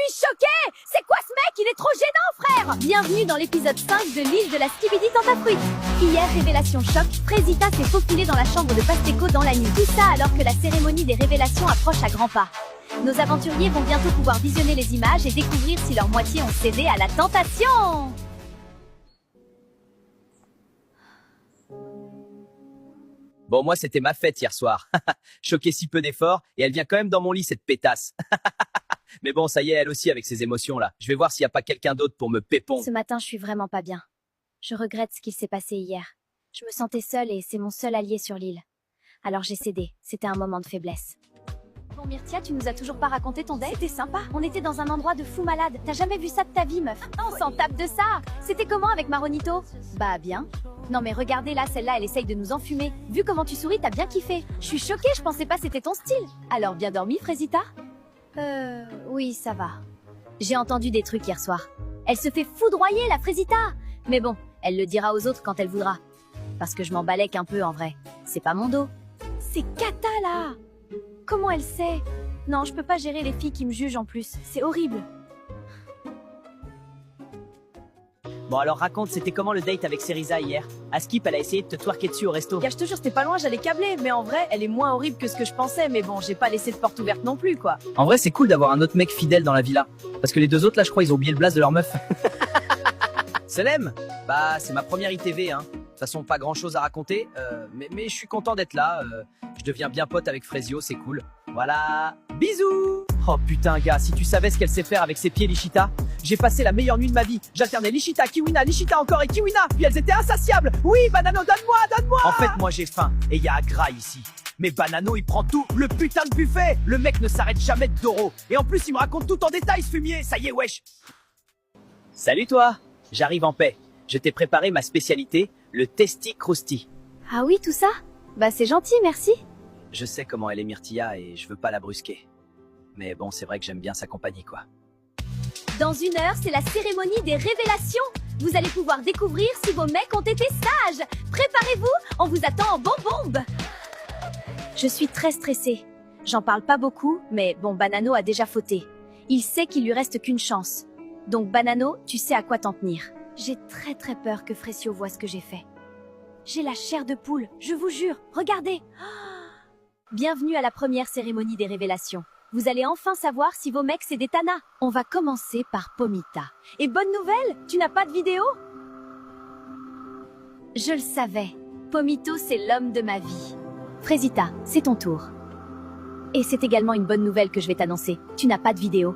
suis choquée! C'est quoi ce mec? Il est trop gênant, frère! Bienvenue dans l'épisode 5 de l'île de la Skibidi Tentafruit. Hier, révélation choc, Frésita s'est faufilée dans la chambre de Pasteco dans la nuit. Tout ça alors que la cérémonie des révélations approche à grands pas. Nos aventuriers vont bientôt pouvoir visionner les images et découvrir si leur moitié ont cédé à la tentation. Bon, moi, c'était ma fête hier soir. Choqué si peu d'efforts, et elle vient quand même dans mon lit, cette pétasse. Mais bon, ça y est, elle aussi avec ses émotions là. Je vais voir s'il n'y a pas quelqu'un d'autre pour me pépon. Ce matin, je suis vraiment pas bien. Je regrette ce qu'il s'est passé hier. Je me sentais seule et c'est mon seul allié sur l'île. Alors j'ai cédé, c'était un moment de faiblesse. Bon Myrtia, tu nous as toujours pas raconté ton date? C'était sympa. On était dans un endroit de fou malade. T'as jamais vu ça de ta vie, meuf? On s'en tape de ça. C'était comment avec Maronito? Bah bien. Non mais regardez là, celle-là, elle essaye de nous enfumer. Vu comment tu souris, t'as bien kiffé. Je suis choquée, je pensais pas c'était ton style. Alors bien dormi, Frésita? Oui, ça va. J'ai entendu des trucs hier soir. Elle se fait foudroyer, la Frésita. Mais bon, elle le dira aux autres quand elle voudra. Parce que je m'en balèque un peu en vrai. C'est pas mon dos. C'est Kata là. Comment elle sait? Non, je peux pas gérer les filles qui me jugent en plus. C'est horrible. Bon, alors raconte, c'était comment le date avec Cerisa hier? Askip, elle a essayé de te twerker dessus au resto. Je te jure, c'était pas loin, j'allais câbler. Mais en vrai, elle est moins horrible que ce que je pensais. Mais bon, j'ai pas laissé de porte ouverte non plus, quoi. En vrai, c'est cool d'avoir un autre mec fidèle dans la villa. Parce que les deux autres là, je crois, ils ont oublié le blaze de leur meuf. Selem, bah c'est ma première ITV, hein. De toute façon, pas grand chose à raconter, mais je suis content d'être là. Je deviens bien pote avec Frésio, c'est cool. Voilà, bisous. Oh putain, gars, si tu savais ce qu'elle sait faire avec ses pieds, Lichita. J'ai passé la meilleure nuit de ma vie. J'alternais Lichita, Kiwina, Lichita encore et Kiwina. Puis elles étaient insatiables. Oui, Banano, donne-moi, donne-moi. En fait, moi j'ai faim et il y a un gras ici. Mais Banano, il prend tout, le putain de buffet. Le mec ne s'arrête jamais de Doro. Et en plus, il me raconte tout en détail, ce fumier. Ça y est, wesh. Salut toi. J'arrive en paix. Je t'ai préparé ma spécialité, le Testi Krusty. Ah oui, tout ça? Bah c'est gentil, merci. Je sais comment elle est Myrtilla et je veux pas la brusquer. Mais bon, c'est vrai que j'aime bien sa compagnie, quoi. Dans 1 heure, c'est la cérémonie des révélations. Vous allez pouvoir découvrir si vos mecs ont été sages. Préparez-vous, on vous attend en bombe. Je suis très stressée. J'en parle pas beaucoup, mais bon, Banano a déjà fauté. Il sait qu'il lui reste qu'une chance. Donc Banano, tu sais à quoi t'en tenir. J'ai très peur que Frésio voie ce que j'ai fait. J'ai la chair de poule, je vous jure, regardez. Bienvenue à la première cérémonie des révélations. Vous allez enfin savoir si vos mecs c'est des tanas. On va commencer par Pomita. Et bonne nouvelle, tu n'as pas de vidéo? Je le savais. Pomito, c'est l'homme de ma vie. Frésita, c'est ton tour. Et c'est également une bonne nouvelle que je vais t'annoncer. Tu n'as pas de vidéo.